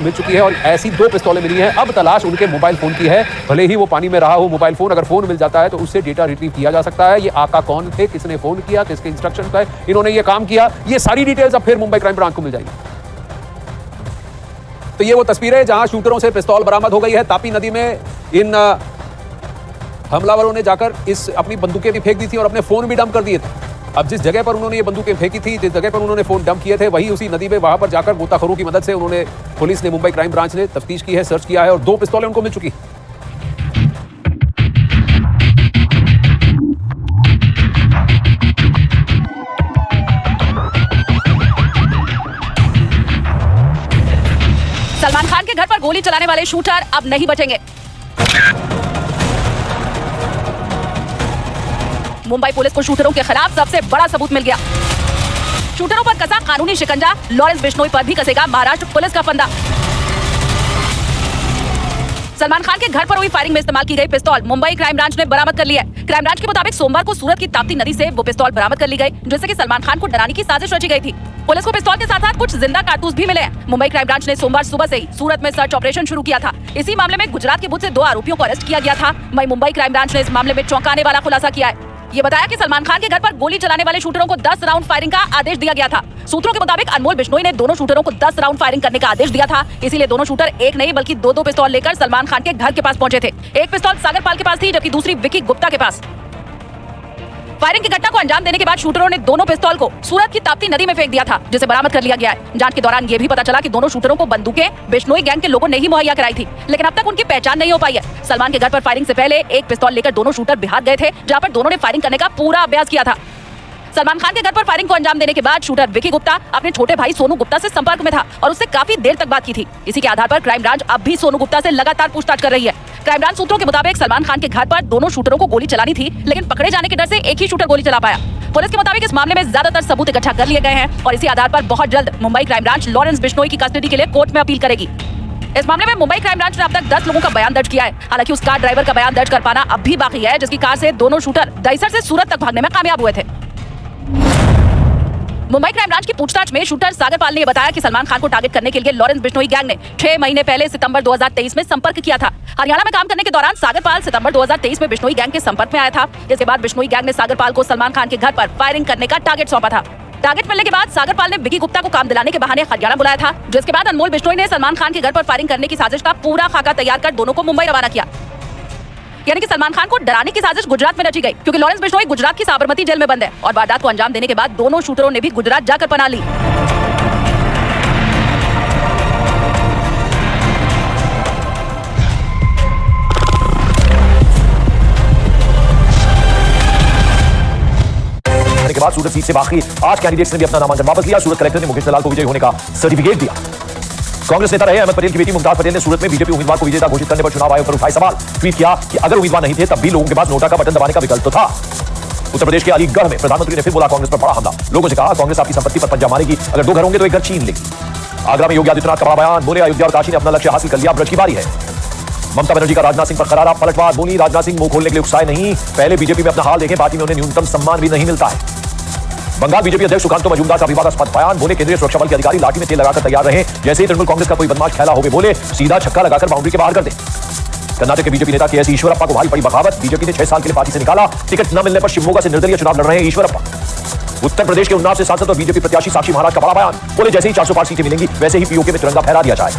मिल चुकी है और ऐसी 2 पिस्तौलें मिली हैं। अब तलाश उनके मोबाइल फोन की है, भले ही वो पानी में रहा हो मोबाइल फोन। अगर फोन मिल जाता है तो उससे डेटा रिट्रीव किया जा सकता है। ये आका कौन थे, किसने फोन किया, किसके इंस्ट्रक्शन पे इन्होंने ये काम किया, ये सारी डिटेल्स अब फिर मुंबई क्राइम ब्रांच को मिल जाएगी। तो ये वो तस्वीरें जहां शूटरों से पिस्तौल बरामद हो गई है। तापी नदी में इन हमलावरों ने जाकर इस अपनी बंदूकें भी फेंक दी थी और अपने फोन भी डंप कर दिए थे। अब जिस जगह पर उन्होंने ये बंदूकें फेंकी थी, जिस जगह पर उन्होंने फोन डंप किए थे, वही उसी नदी में वहां पर जाकर गोताखोरों की मदद से उन्होंने पुलिस ने, मुंबई क्राइम ब्रांच ने तफ्तीश की है, सर्च किया है और 2 पिस्तौलें उनको मिल चुकी। सलमान खान के घर पर गोली चलाने वाले शूटर अब नहीं बचेंगे। मुंबई पुलिस को शूटरों के खिलाफ सबसे बड़ा सबूत मिल गया। शूटरों पर कसा कानूनी शिकंजा, लॉरेंस बिश्नोई पर भी कसेगा महाराष्ट्र पुलिस का फंदा। सलमान खान के घर पर हुई फायरिंग में इस्तेमाल की गई पिस्तौल मुंबई क्राइम ब्रांच ने बरामद कर ली है। क्राइम ब्रांच के मुताबिक सोमवार को सूरत की ताप्ती नदी से वो पिस्तौल बरामद कर ली गई, जिससे कि सलमान खान को डराने की साजिश रची गई थी। पुलिस को पिस्तौल के साथ साथ कुछ जिंदा कारतूस भी मिले हैं। मुंबई क्राइम ब्रांच ने सोमवार सुबह से ही सूरत में सर्च ऑपरेशन शुरू किया था। इसी मामले में गुजरात के बुध से 2 आरोपियों को अरेस्ट किया गया था। वहीं मुंबई क्राइम ब्रांच ने इस मामले में चौंकाने वाला खुलासा किया है। ये बताया कि सलमान खान के घर पर गोली चलाने वाले शूटरों को 10 राउंड फायरिंग का आदेश दिया गया था। सूत्रों के मुताबिक अनमोल बिश्नोई ने दोनों शूटरों को 10 राउंड फायरिंग करने का आदेश दिया था। इसीलिए दोनों शूटर एक नहीं बल्कि 2-2 पिस्तौल लेकर सलमान खान के घर के पास पहुंचे थे। एक पिस्तौल सागर पाल के पास थी, जबकि दूसरी विकी गुप्ता के पास। फायरिंग की घटना को अंजाम देने के बाद शूटरों ने दोनों पिस्तौल को सूरत की ताप्ती नदी में फेंक दिया था, जिसे बरामद कर लिया गया है। जांच के दौरान ये भी पता चला कि दोनों शूटरों को बंदूकें बिश्नोई गैंग के लोगों ने ही मुहैया कराई थी, लेकिन अब तक उनकी पहचान नहीं हो पाई है। सलमान के घर पर फायरिंग से पहले एक पिस्तौल लेकर दोनों शूटर बिहार गए थे, जहां पर दोनों ने फायरिंग करने का पूरा अभ्यास किया था। सलमान खान के घर पर फायरिंग को अंजाम देने के बाद शूटर विकी गुप्ता अपने छोटे भाई सोनू गुप्ता से संपर्क में था और उससे काफी देर तक बात की थी। इसी के आधार पर क्राइम ब्रांच अब भी सोनू गुप्ता से लगातार पूछताछ कर रही है। क्राइम ब्रांच सूत्रों के मुताबिक सलमान खान के घर पर दोनों शूटरों को गोली चलानी थी, लेकिन पकड़े जाने के डर से एक ही शूटर गोली चला पाया। पुलिस के मुताबिक इस मामले में ज्यादातर सबूत इकट्ठा कर लिए गए हैं और इसी आधार पर बहुत जल्द Mumbai crime branch Lawrence Bishnoi की कस्टडी के लिए कोर्ट में अपील करेगी। इस मामले में मुंबई क्राइम ब्रांच ने अब तक 10 लोगों का बयान दर्ज किया है। हालांकि उस कार ड्राइवर का बयान दर्ज कर पाना अब भी बाकी है, जिसकी कार से दोनों शूटर दहिसर से सूरत तक भागने में कामयाब हुए थे। मुंबई क्राइम ब्रांच की पूछताछ में शूटर सागर पाल ने बताया कि सलमान खान को टारगेट करने के लिए लॉरेंस बिश्नोई गैंग ने 6 महीने पहले सितंबर 2023 में संपर्क किया था। हरियाणा में काम करने के दौरान सागर पाल सितंबर 2023 में बिश्नोई गैंग के संपर्क में आया था। इसके बाद बिश्नोई गैंग ने सागर पाल को सलमान खान के घर पर फायरिंग करने का टारगेट सौंपा था। टारगेट मिलने के बाद सागर पाल ने विकी गुप्ता को काम दिलाने के बहाने हरियाणा बुलाया था, जिसके बाद अनमोल बिश्नोई ने सलमान खान के घर पर फायरिंग करने की साजिश का पूरा खाका तैयार कर दोनों को मुंबई रवाना किया। यानी कि सलमान खान को डराने की साजिश गुजरात में रची गई, क्योंकि लॉरेंस बिश्नोई गुजरात की साबरमती जेल में बंद है और वारदात को अंजाम देने के बाद दोनों शूटरों ने भी गुजरात जाकर पनाह ली। के बाद सूरत सीट से बाकी 8 कैंडिडेट्स ने भी अपना नामांकन वापस लिया। सूरत कलेक्टर ने मुकेश दलाल को विजयी होने का सर्टिफिकेट दिया। कांग्रेस नेता रहे अहमद पटेल की बेटी मुमताज पटेल ने सूरत में बीजेपी उम्मीदवार को विजेता घोषित करने पर चुनाव आयोग पर उठाए सवाल। ट्वीट किया कि अगर उम्मीदवार नहीं थे तब भी लोगों के पास नोटा का बटन दबाने का विकल्प तो था। उत्तर प्रदेश के अलीगढ़ में प्रधानमंत्री ने फिर बोला कांग्रेस पर बड़ा हमला। लोगों से कहा कांग्रेस आपकी संपत्ति पर पंजा मारेगी, अगर 2 घर होंगे तो एक घर छीन लेगी। आगरा में योगी आदित्यनाथ का बड़ा बयान, बोले अयोध्या और काशी ने अपना लक्ष्य हासिल कर लिया, ब्रज की बारी है। ममता बनर्जी का राजनाथ सिंह पर करारा पलटवार, बोली राजनाथ सिंह मुंह खोलने के लिए उकसाए नहीं, पहले बीजेपी में अपना हाल देखें, पार्टी में उन्हें न्यूनतम सम्मान भी नहीं मिलता है। बंगाल बीजेपी अध्यक्ष सुकांतो मजूमदार का विवादास्पद बयान, बोले केंद्रीय सुरक्षा बल के अधिकारी लाठी में तेल लगाकर तैयार रहे, जैसे ही तृणमूल कांग्रेस का कोई बदमाश खेला होवे बोले सीधा छक्का लगाकर बाउंड्री के बाहर कर दे। कर्नाटक के बीजेपी नेता के एस ईश्वरप्पा को भारी पड़ी बगावत, बीजेपी ने 6 साल के लिए पार्टी से निकाला, टिकट न मिलने पर शिवमोगा से निर्दलीय चुनाव लड़ रहे हैं ईश्वरप्पा। उत्तर प्रदेश के उन्नाव से सांसद और बीजेपी प्रत्याशी साक्षी महाराज का बड़ा बयान, बोले जैसे ही 405 सीटें मिलेंगी वैसे ही पीओके में तिरंगा फहरा दिया जाए।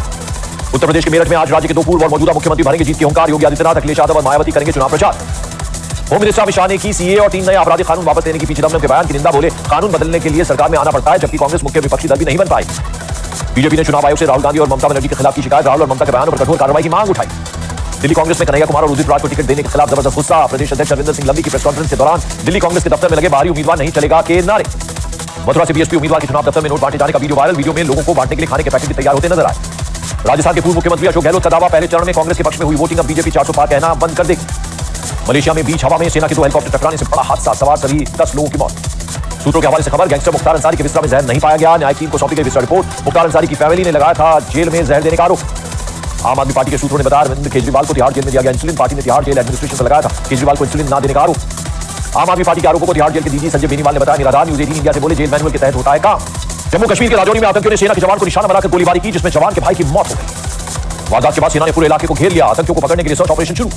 उत्तर प्रदेश के मेरठ में आज राज्य के 2 पूर्व और मौजूदा मुख्यमंत्री भरेंगे जीत की हुंकार, योगी आदित्यनाथ, अखिलेश यादव और मायावती करेंगे चुनाव प्रचार। होम मिनिस्टर अमित शाह ने की सीए और 3 नए आपराधिक कानून वापस लेने की पी चिदम्बरम के बयान की निंदा, बोले कानून बदलने के लिए सरकार में आना पड़ता है, जबकि कांग्रेस मुख्य विपक्षी दल भी नहीं बन पाई। बीजेपी ने चुनाव आयोग से राहुल गांधी और ममता बनर्जी के खिलाफ की शिकायत, राहुल और ममता के बयानों पर कठोर कार्रवाई की मांग उठाई। दिल्ली कांग्रेस में कन्हैया कुमार और उदित राज को टिकट देने के खिलाफ जबरदस्त गुस्सा, प्रदेश अध्यक्ष अरविंदर सिंह लंबी की प्रेस कॉन्फ्रेंस के दौरान दिल्ली कांग्रेस के दफ्तर में लगे बाहरी उम्मीदवार नहीं चलेगा के नारे। मथुरा से बीएसपी उम्मीदवार के चुनाव दफ्तर में नोट बांटे जाने का वीडियो वायरल, वीडियो में लोगों को बांटने के लिए खाने के पैकेट भी तैयार होते नजर आए। राजस्थान के पूर्व मुख्यमंत्री अशोक गहलोत का दावा, पहले चरण में कांग्रेस के पक्ष में हुई वोटिंग अब बीजेपी 400 पार कहना बंद कर देगी। मलेशिया में बीच हवा में सेना के 2 हेलीकॉप्टर टकराने से बड़ा हादसा, सवार सभी 10 लोगों की मौत। सूत्रों के हवाले से खबर, गैंगस्टर मुख्तार अंसारी के बिस्तर में जहर नहीं पाया गया, न्यायिक टीम को सौंपी गई बिस्तर रिपोर्ट। मुख्तार अंसारी की फैमिली ने लगाया था जेल में जहर देने का आरोप। आम आदमी पार्टी के सूत्रों ने बताया अरविंद केजरीवाल को तिहाड़ जेल में दिया गया इंसुलिन, पार्टी ने तिहाड़ जेल एडमिनिस्ट्रेशन पर लगाया था केजरीवाल को इंसुलिन न देने का आरोप। आम आदमी पार्टी के आरोपों को तिहाड़ जेल के डीजी संजय बेनीवाल ने बताया निराधार। न्यूज 18 इंडिया से बोले जेल मैनुअल के तहत होता है काम। जम्मू कश्मीर के राजौरी में आतंकियों ने सेना के जवान को निशाना बनाकर गोलीबारी की, जिसमें जवान के भाई की मौत हो गई। वारदात के बाद सेना ने पूरे इलाके को घेर लिया। आतंकियों को पकड़ने के लिए सर्च ऑपरेशन शुरू।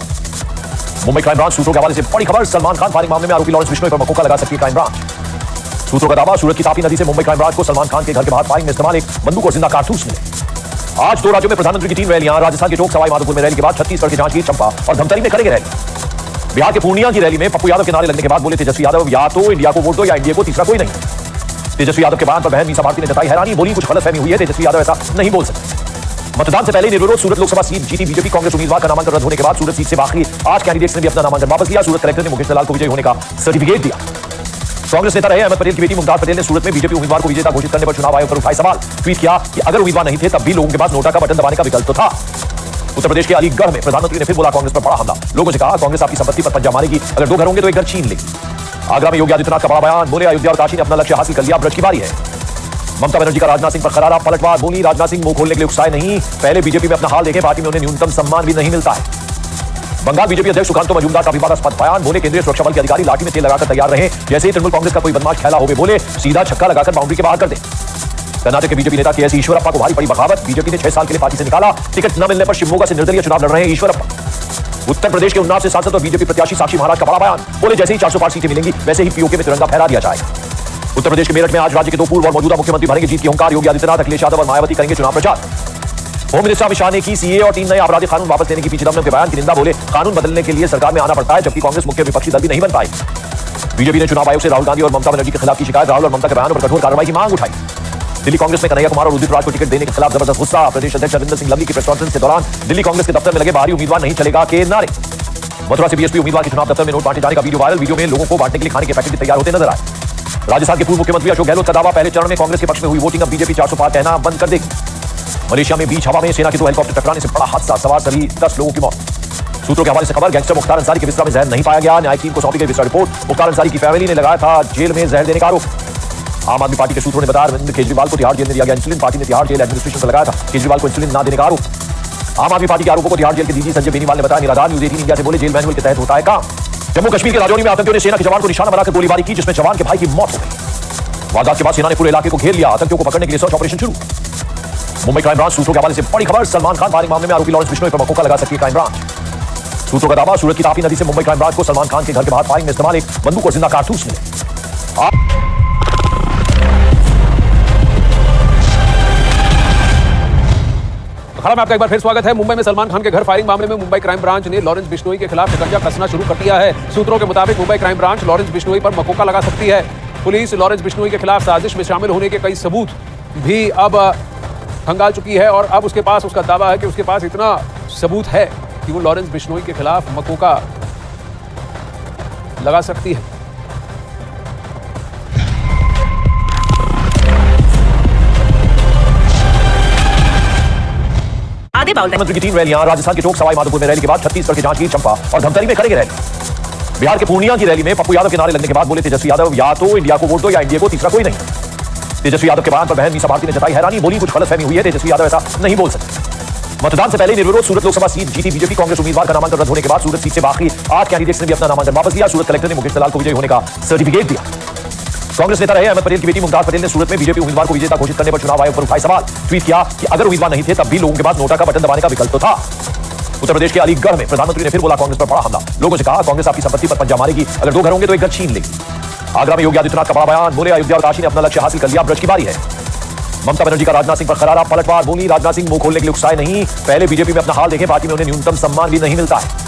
मुंबई क्राइम ब्रांच सूत्रों के हवाले से बड़ी खबर। सलमान खान फायरिंग मामले में आरोपी लॉरेंस बिश्नोई पर मकोका लगा सकती है क्राइम ब्रांच। सूत्रों का दावा, सूरत की तापी नदी से मुंबई क्राइम ब्रांच को सलमान खान के घर के बाहर फायरिंग में इस्तेमाल एक बंदूक और जिंदा कारतूस मिले। आज 2 राज्यों में प्रधानमंत्री की 3 रैलियां। राजस्थान के टोंक सवाई माधोपुर में रैली के बाद छत्तीसगढ़ के जांजगीर, चंपा और धमतरी में करेंगे रैली। बिहार के पूर्णिया की रैली में पप्पू यादव के नारे लगने के बाद बोले तेजस्वी यादव, या तो इंडिया को वोट दो या इंडिया को, तीसरा कोई नहीं। तेजस्वी यादव के बयान पर बहन मीसा भारती ने जताई हैरानी, बोली कुछ गलतफहमी हुई है, तेजस्वी यादव ऐसा नहीं बोल सकते। मतदान से पहले निर्विरोध सूरत लोकसभा सीट जीती बीजेपी। कांग्रेस उम्मीदवार का नामांकन रद्द होने के बाद सूरत सीट से बाकी 8 कैंडिडेट्स ने भी अपना नामांकन वापस लिया। सूरत कलेक्टर ने मुकेश दलाल को विजयी होने का सर्टिफिकेट दिया। कांग्रेस नेता रहे अहमद पटेल की बेटी मुमताज पटेल ने सूरत में बीजेपी उम्मीदवार को विजेता घोषित करने पर चुनाव आयोग पर उठाए सवाल। ट्वीट किया कि अगर उम्मीदवार नहीं थे तब भी लोगों के पास नोटा का बटन दबाने का विकल्प तो था। उत्तर प्रदेश के अलीगढ़ में प्रधानमंत्री ने फिर बोला कांग्रेस पर बड़ा हमला। लोगों से कहा कांग्रेस आपकी संपत्ति पर पंजा मारेगी, अगर 2 घर होंगे तो एक घर छीन लेगी। आगरा में योगी आदित्यनाथ का बड़ा बयान, बोले अयोध्या और काशी ने अपना लक्ष्य हासिल कर लिया, ब्रज की बारी है। ममता बनर्जी का राजनाथ सिंह पर करारा पलटवार, बोली राजनाथ सिंह मुंह खोलने के लिए उकसाए नहीं, पहले बीजेपी में अपना हाल देखें, पार्टी में उन्हें न्यूनतम सम्मान भी नहीं मिलता है। बंगाल बीजेपी अध्यक्ष सुकांतो मजूमदार का विवादास्पद बयान, बोले केंद्रीय सुरक्षा बल के अधिकारी लाठी में तेल लगाकर तैयार रहे, जैसे ही तृणमूल कांग्रेस का कोई बदमाश खेला होवे बोले सीधा छक्का लगाकर बाउंड्री के बाहर कर दे। कर्नाटक के बीजेपी नेता के एस ईश्वरप्पा को भारी पड़ी बगावत, बीजेपी ने 6 साल के लिए पार्टी से निकाला, टिकट न मिलने पर शिवमोगा से निर्दलीय चुनाव लड़ रहे हैं ईश्वरप्पा। उत्तर प्रदेश के उन्नाव से सांसद और बीजेपी प्रत्याशी साक्षी महाराज का बड़ा बयान, बोले जैसे ही 405 सीटें मिलेंगी वैसे ही पीओके में तिरंगा फहरा दिया जाएगा। उत्तर प्रदेश के मेरठ में आज राज्य के 2 पूर्व और मौजूदा मुख्यमंत्री भरेंगे जीत की हुंकार, योगी आदित्यनाथ, अखिलेश यादव और मायावती करेंगे चुनाव प्रचार। होम मिनिस्टर अमित शाह ने की सीए और 3 नए आपराधिक कानून वापस लेने की पी चिदंबरम के बयान की निंदा, बोले कानून बदलने के लिए सरकार में आना पड़ता है, जबकि कांग्रेस मुख्य विपक्षी दल भी नहीं बन पाई। बीजेपी ने चुनाव आयोग से राहुल गांधी और ममता बनर्जी के खिलाफ की शिकायत, राहुल और ममता के बयानों पर कठोर कार्रवाई की मांग उठाई। दिल्ली कांग्रेस में कन्हैया कुमार और उदित राज को टिकट देने के खिलाफ जबरदस्त गुस्सा, प्रदेश अध्यक्ष अरविंदर सिंह लवली की प्रेस कॉन्फ्रेंस के दौरान दिल्ली कांग्रेस के दफ्तर में लगे बाहरी उम्मीदवार नहीं चलेगा के नारे। मथुरा से बीएसपी उम्मीदवार के चुनाव दफ्तर में नोट बांटे जाने का वीडियो वायरल, वीडियो में लोगों को बांटने के लिए खाने के पैकेट भी तैयार होते नजर आए। राजस्थान के पूर्व मुख्यमंत्री अशोक गहलोत का दावा, पहले चरण में कांग्रेस के पक्ष में हुई वोटिंग अब बीजेपी 400 पार कहना बंद कर देगी। मलेशिया में बीच हवा में सेना के 2 हेलीकॉप्टर टकराने से बड़ा हादसा, सवार सभी 10 लोगों की मौत। सूत्रों के हवाले से खबर, गैंगस्टर मुख्तार अंसारी के बिस्तर में जहर नहीं पाया गया, न्यायिक टीम को सौंपी गई बिस्तर रिपोर्ट। मुख्तार अंसारी की फैमिली ने लगाया था जेल में जहर देने का आरोप। आम आदमी पार्टी के सूत्रों ने बताया अरविंद केजरीवाल को तिहाड़ जेल में दिया गया इंसुलिन, पार्टी ने तिहाड़ जेल एडमिनिस्ट्रेशन पर लगाया था केजरीवाल को इंसुलिन न देने का आरोप। आम आदमी पार्टी के आरोपों को तिहाड़ जेल के डीजी संजय बेनीवाल ने बताया निराधार। न्यूज 18 इंडिया से बोले जेल मैनुअल के तहत होता है काम। जम्मू कश्मीर के राजौरी में आतंकियों ने सेना के जवान को निशाना बनाकर गोलीबारी की, जिसमें जवान के भाई की मौत हो गई। वारदात के बाद सेना ने पूरे इलाके को घेर लिया। आतंकियों को पकड़ने के लिए सर्च ऑपरेशन शुरू। मुंबई क्राइम ब्रांच सूत्रों के हवाले से बड़ी खबर। सलमान खान फायरिंग मामले में आरोपी लॉरेंस बिश्नोई पर मकोका लगा सकती है क्राइम ब्रांच। सूत्रों का दावा, सूरत की तापी नदी से मुंबई क्राइम ब्रांच को सलमान खान के घर के बाहर फायरिंग में इस्तेमाल एक बंदूक और जिंदा कारतूस मिले। खबर में आपका एक बार फिर स्वागत है। मुंबई में सलमान खान के घर फायरिंग मामले में मुंबई क्राइम ब्रांच ने लॉरेंस बिश्नोई के खिलाफ शिकंजा कसना शुरू कर दिया है। सूत्रों के मुताबिक Mumbai crime branch Lawrence Bishnoi पर मकोका लगा सकती है। पुलिस लॉरेंस बिश्नोई के खिलाफ साजिश में शामिल होने के कई सबूत भी अब खंगाल चुकी है और अब उसके पास, उसका दावा है कि उसके पास इतना सबूत है कि वो लॉरेंस बिश्नोई के खिलाफ मकोका लगा सकती है। प्रधानमंत्री की 3 रैलियां। राजस्थान के टोंक सवाई माधोपुर में रैली के बाद छत्तीसगढ़ के जांजगीर, चंपा और धमतरी में करेंगे रैली। बिहार के पूर्णिया की रैली में पप्पू यादव के नारे लगने के बाद बोले तेजस्वी यादव, या तो इंडिया को वोट दो या इंडिया को, तीसरा कोई नहीं। तेजस्वी यादव के बयान पर बहन मीसा भारती ने जताई हैरानी, बोली कुछ गलतफहमी हुई है, तेजस्वी यादव ऐसा नहीं बोल सकते। मतदान से पहले निर्विरोध सूरत लोकसभा सीट जीती बीजेपी। कांग्रेस उम्मीदवार का नामांकन रद्द होने के बाद सूरत सीट से बाकी 8 कैंडिडेट्स ने भी अपना नामांकन वापस लिया। सूरत कलेक्टर ने मुकेश दलाल को विजयी होने का सर्टिफिकेट दिया। कांग्रेस नेता रहे अहमद पटेल की बेटी मुमताज पटेल ने सूरत में बीजेपी उम्मीदवार को विजेता घोषित करने पर चुनाव आयोग पर उठाए सवाल। ट्वीट किया कि अगर उम्मीदवार नहीं थे तब भी लोगों के पास नोटा का बटन दबाने का विकल्प तो था। उत्तर प्रदेश के अलीगढ़ में प्रधानमंत्री ने फिर बोला कांग्रेस पर बड़ा हमला। लोगों से कहा कांग्रेस आपकी संपत्ति पर पंजा मारेगी, अगर 2 घर होंगे तो एक घर छीन लेगी। आगरा में योगी आदित्यनाथ का बड़ा बयान, बोले अयोध्या और काशी ने अपना लक्ष्य हासिल कर लिया, ब्रज की बारी है। ममता बनर्जी का राजनाथ सिंह पर करारा पलटवार, बोली राजनाथ सिंह मुंह खोलने के लिए उकसाए नहीं, पहले बीजेपी में अपना हाल देखें, पार्टी में उन्हें न्यूनतम सम्मान भी नहीं मिलता है।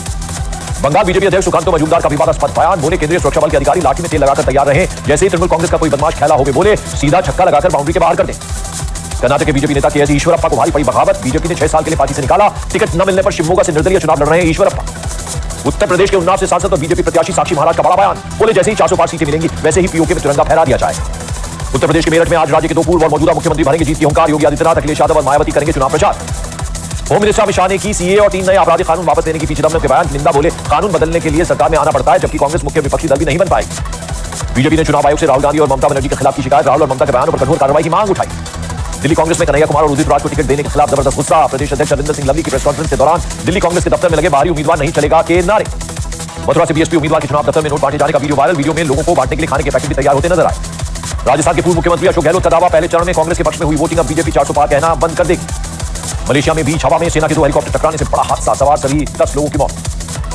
बंगाल बीजेपी अध्यक्ष सुकांतो मजूमदार का विवादास्पद बयान, बोले केंद्रीय सुरक्षा बल के अधिकारी लाठी में तेल लगाकर तैयार रहे, जैसे ही तृणमूल कांग्रेस का कोई बदमाश खेला होवे बोले सीधा छक्का लगाकर बाउंड्री के बाहर कर दे। कर्नाटक के बीजेपी नेता के एस ईश्वरप्पा को भारी पड़ी बगावत, बीजेपी ने 6 साल के लिए पार्टी से निकाला, टिकट न मिलने पर शिवमोगा से निर्दलीय चुनाव लड़ रहे हैं ईश्वरप्पा। उत्तर प्रदेश के उन्नाव से सांसद और बीजेपी प्रत्याशी साक्षी महाराज का बड़ा बयान, बोले जैसे ही 405 सीटें मिलेंगी वैसे ही पीओके में तिरंगा फहरा दिया जाएगा। उत्तर प्रदेश के मेरठ में आज राज्य के 2 पूर्व और मौजूदा मुख्यमंत्री भरेंगे जीत की हुंकार, योगी आदित्यनाथ, अखिलेश यादव और मायावती करेंगे चुनाव प्रचार। होम मिनिस्टर अमित शाह ने की सीए और 3 नए आपराधिक कानून वापस लेने की पी चिदंबरम के बयान की निंदा, बोले कानून बदलने के लिए सरकार में आना पड़ता है, जबकि कांग्रेस मुख्य विपक्षी दल भी नहीं बन पाई। बीजेपी ने चुनाव आयोग से राहुल गांधी और ममता बनर्जी के खिलाफ की शिकायत, राहुल और ममता के बयानों पर कठोर कार्रवाई की मांग उठाई। दिल्ली कांग्रेस में कन्हैया कुमार और उदित राज को टिकट देने के खिलाफ जबरदस्त गुस्सा, प्रदेश अध्यक्ष अरविंदर सिंह लवली की प्रेस कॉन्फ्रेंस के दौरान दिल्ली कांग्रेस के दफ्तर में लगे बाहरी उम्मीदवार नहीं चलेगा के नारे। मथुरा से बीएसपी उम्मीदवार के चुनाव दफ्तर में नोट बांटे जाने का वीडियो वायरल, वीडियो में लोगों को बांटने के लिए खाने के पैकेट भी तैयार होते नजर आए। राजस्थान के पूर्व मुख्यमंत्री अशोक गहलोत का दावा, पहले चरण में कांग्रेस के पक्ष में हुई वोटिंग अब बीजेपी 400 पार कहना बंद कर देगी। मलेशिया में बीच हवा में सेना के 2 हेलीकॉप्टर टकराने से बड़ा हादसा, सवार सभी 10 लोगों की मौत।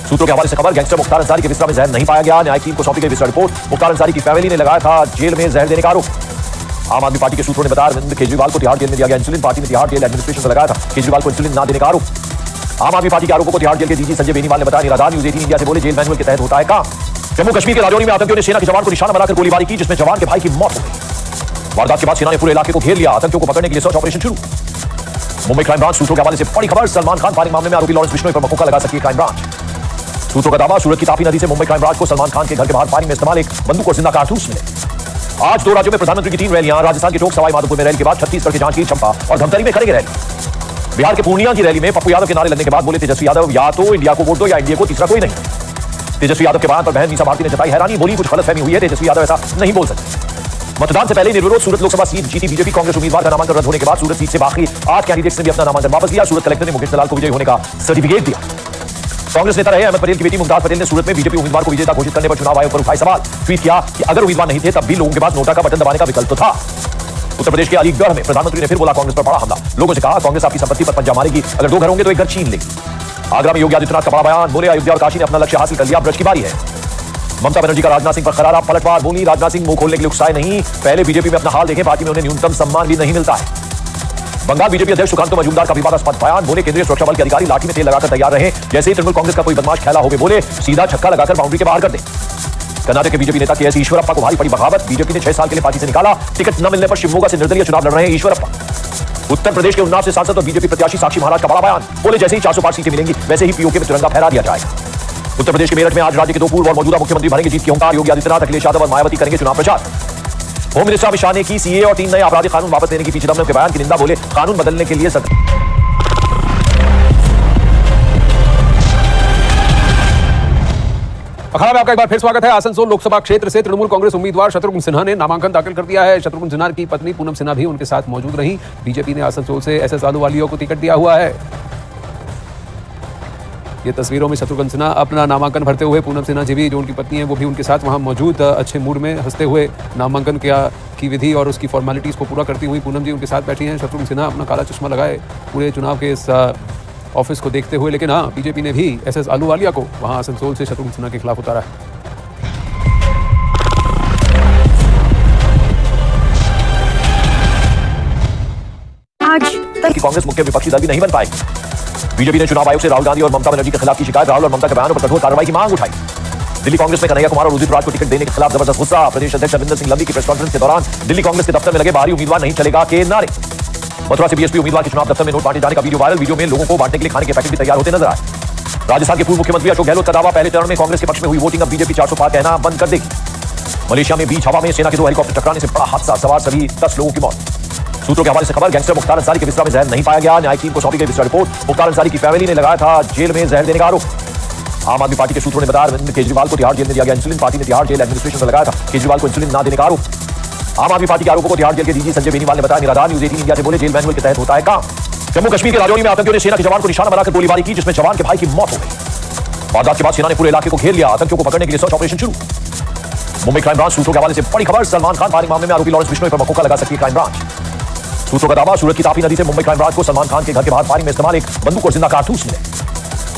सूत्रों के हवाले से खबर, गैंगस्टर मुख्तार अंसारी के बिस्तरा में जहर नहीं पाया गया, न्यायिक टीम को सौंपी गई विस्तृत रिपोर्ट। मुख्तार अंसारी की फैमिली ने लगाया था जेल में जहर देने का आरोप। आम आदमी पार्टी के सूत्रों ने बताया, अरविंद केजरीवाल को तिहाड़ जेल में दिया गया इंसुलिन, पार्टी ने तिहाड़ जेल एडमिनिस्ट्रेशन से लगाया था केजरीवाल को इंसुलिन न देने का आरोप। आम आदमी पार्टी के आरोपों को तिहाड़ जेल के डीजी संजय बेनीवाल ने बताया। निराधार न्यूज 18 इंडिया से बोले, जेल मैनुअल के तहत होता है काम। जम्मू कश्मीर के राजौरी में आतंकियों ने सेना के जवान को निशाना बनाकर गोलीबारी की, जिसमें जवान के भाई की मौत हो गई। वारदात के बाद सेना ने पूरे इलाके को घेर लिया, आतंकियों को पकड़ने के लिए सर्च ऑपरेशन शुरू। मुंबई क्राइम ब्रांच सूत्रों के हवाले से बड़ी खबर, सलमान खान फायरिंग मामले में आरोपी लॉरेंस बिश्नोई पर मकोका लगा सकती है क्राइम ब्रांच। सूत्रों का दावा, सूरत की तापी नदी से मुंबई क्राइम ब्रांच को सलमान खान के घर के बाहर फायरिंग में इस्तेमाल एक बंदूक और जिंदा कारतूस मिले। आज 2 राज्यों में प्रधानमंत्री की 3 रैलियां, राजस्थान के टोंक सवाई माधोपुर में रैली के बाद छत्तीसगढ़ के जांजगीर चंपा और धमतरी में करेंगे रैली। बिहार के पूर्णिया की रैली में पप्पू यादव के नारे लगने के बाद बोले तेजस्वी यादव, या तो इंडिया को वोट दो या इंडिया को, तीसरा कोई नहीं। तेजस्वी यादव के बयान पर बहन मीसा भारती ने जताई हैरानी, बोली कुछ गलतफहमी हुई है, तेजस्वी यादव ऐसा नहीं बोल सकते। मतदान से पहले निर्विरोध सूरत लोकसभा सीट जीती बीजेपी, कांग्रेस उम्मीदवार का नामांकन रद्द होने के बाद सूरत सीट से बाकी 8 कैंडिडेट्स ने भी अपना नामांकन वापस लिया। सूरत कलेक्टर ने मुकेश दलाल को विजयी होने का सर्टिफिकेट दिया। कांग्रेस नेता रहे अहमद पटेल की बेटी मुमताज पटेल ने सूरत में बीजेपी उम्मीदवार को विजेता घोषित करने पर चुनाव आयोग पर उठाए सवाल। ट्वीट किया कि अगर उम्मीदवार नहीं थे तब भी लोगों के पास नोटा का बटन दबाने का विकल्प तो था। उत्तर प्रदेश के अलीगढ़ में प्रधानमंत्री ने फिर बोला, कांग्रेस पर बड़ा हमला। लोगों से कहा, कांग्रेस आपकी संपत्ति पर पंजा मारेगी, अगर 2 घर होंगे तो 1 घर छीन लेगी। आगरा में योगी आदित्यनाथ का बड़ा बयान, बोले अयोध्या और काशी ने अपना लक्ष्य हासिल कर लिया, ब्रज की बारी है। ममता बनर्जी का राजनाथ सिंह पर करारा पलटवार, बोली राजनाथ सिंह मुंह खोलने के लिए उकसाए नहीं, पहले बीजेपी में अपना हाल देखें, पार्टी में उन्हें न्यूनतम सम्मान भी नहीं मिलता है। बंगाल बीजेपी अध्यक्ष सुकांतो मजूमदार का विवादास्पद बयान, बोले केंद्रीय सुरक्षा बल के अधिकारी लाठी में तेल लगाकर तैयार रहे, जैसे ही तृणमूल कांग्रेस का कोई बदमाश खेला होवे बोले सीधा छक्का लगाकर बाउंड्री के बाहर कर दे। कर्नाटक के बीजेपी नेता के एस ईश्वरप्पा को भारी पड़ी बगावत, बीजेपी ने 6 साल के लिए पार्टी से निकाला, टिकट न मिलने पर शिवमोगा से निर्दलीय चुनाव लड़ रहे हैं ईश्वरप्पा। उत्तर प्रदेश के उन्नाव से सांसद और बीजेपी प्रत्याशी साक्षी महाराज का बड़ा बयान, बोले जैसे ही 405 सीटें मिलेंगी वैसे ही पीओके में तिरंगा फहरा दिया जाएगा। उत्तर प्रदेश के मेरठ में आज राज्य के 2 पूर्व और मौजूदा मुख्यमंत्री भरेंगे जीत की हुंकार, योगी आदित्यनाथ, अखिलेश यादव और मायावती करेंगे चुनाव प्रचार। होम मिनिस्टर अमित शाह ने की सीए और 3 नए आपराधिक कानून वापस लेने की पी चिदम्बरम के बयान की निंदा, बोले कानून बदलने के लिए अखाड़ा में आपका एक बार फिर स्वागत है। आसनसोल लोकसभा क्षेत्र से तृणमूल कांग्रेस उम्मीदवार शत्रुघ्न सिन्हा ने नामांकन दाखिल कर दिया है। शत्रुघ्न सिन्हा की पत्नी पूनम सिन्हा भी उनके साथ मौजूद रही। बीजेपी ने आसनसोल से एसएस अहलूवालिया को टिकट दिया हुआ है। ये तस्वीरों में शत्रुघ्न सिन्हा अपना नामांकन भरते हुए, पूनम सिन्हा जी भी जो उनकी पत्नी है वो भी उनके साथ वहां मौजूद, अच्छे मूड में हंसते हुए नामांकन की विधि और उसकी फॉर्मेलिटीज को पूरा करती हुई पूनम जी उनके साथ बैठी हैं। शत्रुघ्न सिन्हा अपना काला चश्मा लगाए पूरे चुनाव के इस ऑफिस को देखते हुए, लेकिन हाँ, बीजेपी ने भी एसएस अहलूवालिया को वहां आसनसोल से शत्रुघ्न सिन्हा के खिलाफ उतारा है। आज तक कांग्रेस मुख्य विपक्षी दल भी नहीं बन पाएगी। बीजेपी ने चुनाव आयोग से राहुल गांधी और ममता बनर्जी के खिलाफ की शिकायत, राहुल और ममता के बयानों पर कठोर कार्रवाई की मांग उठाई। दिल्ली कांग्रेस में कन्हैया कुमार और उदित राज को टिकट देने के खिलाफ जबरदस्त गुस्सा, प्रदेश अध्यक्ष अरविंद सिंह लंबी की प्रेस कॉन्फ्रेंस के दौरान दिल्ली कांग्रेस के दफ्तर में लगे बाहरी उम्मीदवार नहीं चलेगा के नारे। मथुरा से बीएसपी उम्मीदवार के चुनाव दफ्तर में नोट बांटे जाने का वीडियो वायरल, वीडियो में लोगों को बांटने के लिए खाने के पैकेट भी तैयार होते नजर आए। राजस्थान के पूर्व मुख्यमंत्री अशोक गहलोत का दावा, पहले चरण में कांग्रेस के पक्ष में हुई वोटिंग अब बीजेपी 400 पार कहना बंद कर देगी। मलेशिया में बीच हवा में सेना के 2 हेलीकॉप्टर टकराने से बड़ा हादसा, सवार सभी 10 लोगों की मौत। सूत्रों के हवाले से खबर, गैंगस्टर मुख्तार अंसारी के बिस्तरा में जहर नहीं पाया गया, न्यायिक टीम को सौंपी गई विस्तृत रिपोर्ट। मुख्तार अंसारी की फैमिली ने लगाया था जेल में जहर देने का आरोप। आम आदमी पार्टी के सूत्रों ने बताया, अरविंद केजरीवाल को तिहाड़ जेल में दिया गया इंसुलिन, पार्टी ने तिहाड़ जेल एडमिनिस्ट्रेशन से लगाया था केजरीवाल को इंसुलिन न देने का आरोप। आम आदमी पार्टी के आरोपों को तिहाड़ जेल के डीजी संजय बेनीवाल ने बताया। निराधार न्यूज 18 इंडिया से बोले, जेल मैनुअल के तहत होता है काम। जम्मू कश्मीर के राजौरी में आतंकियों ने सेना के जवान को निशाना बनाकर गोलीबारी की, जिसमें जवान के भाई की मौत हो गई। वारदात के बाद सेना ने पूरे इलाके को घेर लिया, आतंकियों को पकड़ने के लिए सर्च ऑपरेशन शुरू। मुंबई क्राइम ब्रांच सूत्रों के हवाले से बड़ी खबर, सलमान खान फायरिंग मामले में आरोपी लॉरेंस बिश्नोई पर मकोका लगा सकती है क्राइम ब्रांच। सूत्रों का दावा, सूरत की तापी नदी से मुंबई क्राइम ब्रांच को सलमान खान के घर के बाहर फायरिंग में इस्तेमाल एक बंदूक और जिंदा कारतूस मिले।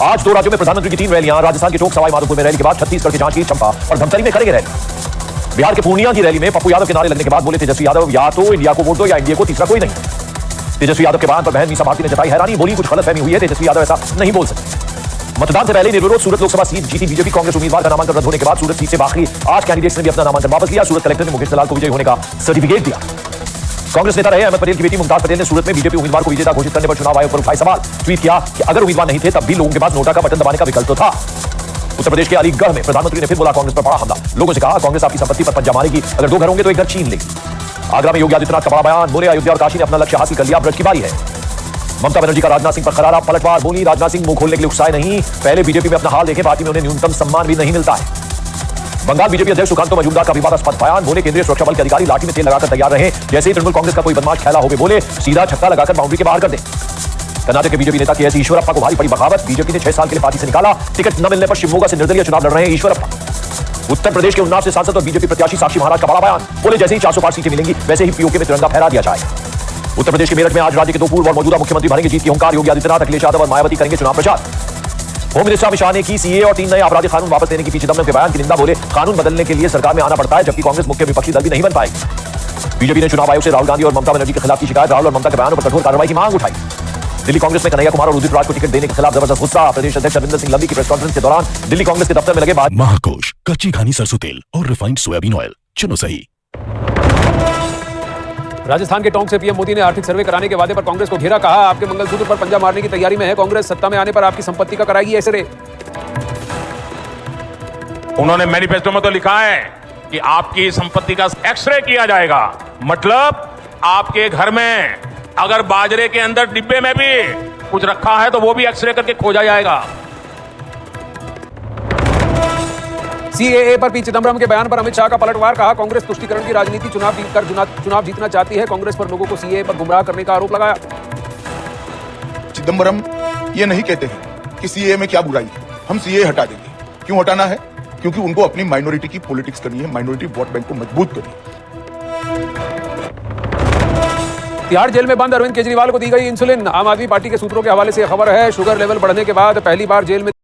आज 2 राज्यों में प्रधानमंत्री की 3 रैलियां, राजस्थान के टोंक सवाई माधोपुर में रैली के बाद छत्तीसगढ़ के जांजगीर चंपा और धमतरी में करेंगे रैली। बिहार के पूर्णिया की रैली में पप्पू यादव के नारे लगने के बाद बोले तेजस्वी यादव, या तो इंडिया को वोट दो या इंडिया को, तीसरा कोई नहीं। तेजस्वी यादव के बयान पर बहन मीसा भारती ने जताई हैरानी, बोली कुछ गलतफहमी हुई है, तेजस्वी यादव ऐसा नहीं बोल सकते। मतदान से पहले निर्विरोध सूरत लोकसभा सीट जीती बीजेपी, कांग्रेस उम्मीदवार का नामांकन रद्द होने के बाद सूरत सीट से बाकी 8 कैंडिडेट्स ने भी अपना नामांकन वापस लिया। सूरत कलेक्टर ने मुकेश दलाल को विजयी होने का सर्टिफिकेट दिया। कांग्रेस नेता रहे अहमद पटेल की बेटी मुमताज पटेल ने सूरत में बीजेपी उम्मीदवार को विजेता घोषित करने पर चुनाव आयोग पर उठाए सवाल। ट्वीट किया कि अगर उम्मीदवार नहीं थे तब भी लोगों के पास नोटा का बटन दबाने का विकल्प तो था। उत्तर प्रदेश के अलीगढ़ में प्रधानमंत्री ने फिर बोला, कांग्रेस पर बड़ा हमला। लोगों से कहा, कांग्रेस आपकी संपत्ति पर पंजा मारेगी, अगर 2 घर होंगे तो 1 घर छीन लेगी। आगरा में योगी आदित्यनाथ का बड़ा बयान, बोले अयोध्या और काशी ने अपना लक्ष्य हासिल कर लिया, ब्रज की बारी है। ममता बनर्जी का राजनाथ सिंह पर करारा पलटवार, बोली राजनाथ सिंह मुंह खोलने के लिए उकसाए नहीं, पहले बीजेपी में अपना हाल देखें, पार्टी में उन्हें न्यूनतम सम्मान भी नहीं मिलता है। बंगाल बीजेपी अध्यक्ष सुकांतो मजूमदार का विवादास्पद बयान, बोले केंद्रीय सुरक्षा बल के अधिकारी लाठी में तेल लगाकर तैयार रहे, जैसे ही तृणमूल कांग्रेस का कोई बदमाश खेला होवे बोले सीधा छक्का लगाकर बाउंड्री के बाहर कर दे। कर्नाटक के बीजेपी नेता के एस ईश्वरप्पा को भारी पड़ी बगावत, बीजेपी ने 6 साल के लिए पार्टी से निकाला, टिकट न मिलने पर शिवमोगा से निर्दलीय चुनाव लड़ रहे हैं ईश्वरप्पा। उत्तर प्रदेश के उन्नाव से सांसद और बीजेपी प्रत्याशी साक्षी महाराज का बड़ा बयान, बोले जैसे ही 405 सीटें मिलेंगी वैसे ही पीओके में तिरंगा फहरा दिया जाए। उत्तर प्रदेश के मेरठ में आज राज्य के 2 पूर्व और मौजूदा मुख्यमंत्री भरेंगे जीत की हुंकार, योगी आदित्यनाथ, अखिलेश यादव और मायावती करेंगे चुनाव प्रचार। होम मिनिस्टर अमित शाह ने की सीए और 3 नए आपराधिक कानून वापस लेने की पी चिदंबरम के बयान की निंदा, बोले कानून बदलने के लिए सरकार में आना पड़ता है, जबकि कांग्रेस मुख्य विपक्षी दल भी नहीं बन पाएगी। बीजेपी ने चुनाव आयोग से राहुल गांधी और ममता बनर्जी के खिलाफ की शिकायत, राहुल और ममता के बयानों पर कठोर कार्रवाई की मांग उठाई। दिल्ली कांग्रेस में कन्हैया कुमार और उदित राज को टिकट देने के खिलाफ जबरदस्त गुस्सा, प्रदेश अध्यक्ष अरविंदर सिंह लंबी की प्रेस कॉन्फ्रेंस के दौरान दिल्ली कांग्रेस के दफ्तर में लगे महाकोश, कच्ची घानी सरसों तेल और रिफाइंड सोयाबीन ऑयल, चुनो सही। राजस्थान के टोंक से पीएम मोदी ने आर्थिक सर्वे कराने के वादे पर कांग्रेस को घेरा, कहा आपके मंगलसूत्र पर पंजा मारने की तैयारी में है कांग्रेस, सत्ता में आने पर आपकी संपत्ति का कराएगी एक्सरे। उन्होंने मैनिफेस्टो में तो लिखा है कि आपकी संपत्ति का एक्सरे किया जाएगा, मतलब आपके घर में अगर बाजरे के अंदर डिब्बे में भी कुछ रखा है तो वो भी एक्सरे करके खोजा जाएगा। सीएए पर पी चिदंबरम के बयान पर अमित शाह का पलटवार, कहा कांग्रेस तुष्टीकरण की राजनीति चुनाव जीतना चाहती है, कांग्रेस पर लोगों को सीएए पर गुमराह करने का आरोप लगाया। चिदंबरम ये नहीं कहते हैं कि सीएए में क्या बुराई है, हम सीएए हटा देंगे। क्यों हटाना है? क्योंकि उनको अपनी माइनॉरिटी की पॉलिटिक्स करनी है, माइनॉरिटी वोट बैंक को मजबूत करनी है। तिहाड़ जेल में बंद अरविंद केजरीवाल को दी गई इंसुलिन, आम आदमी पार्टी के सूत्रों के हवाले से खबर है। शुगर लेवल बढ़ने के बाद पहली बार जेल में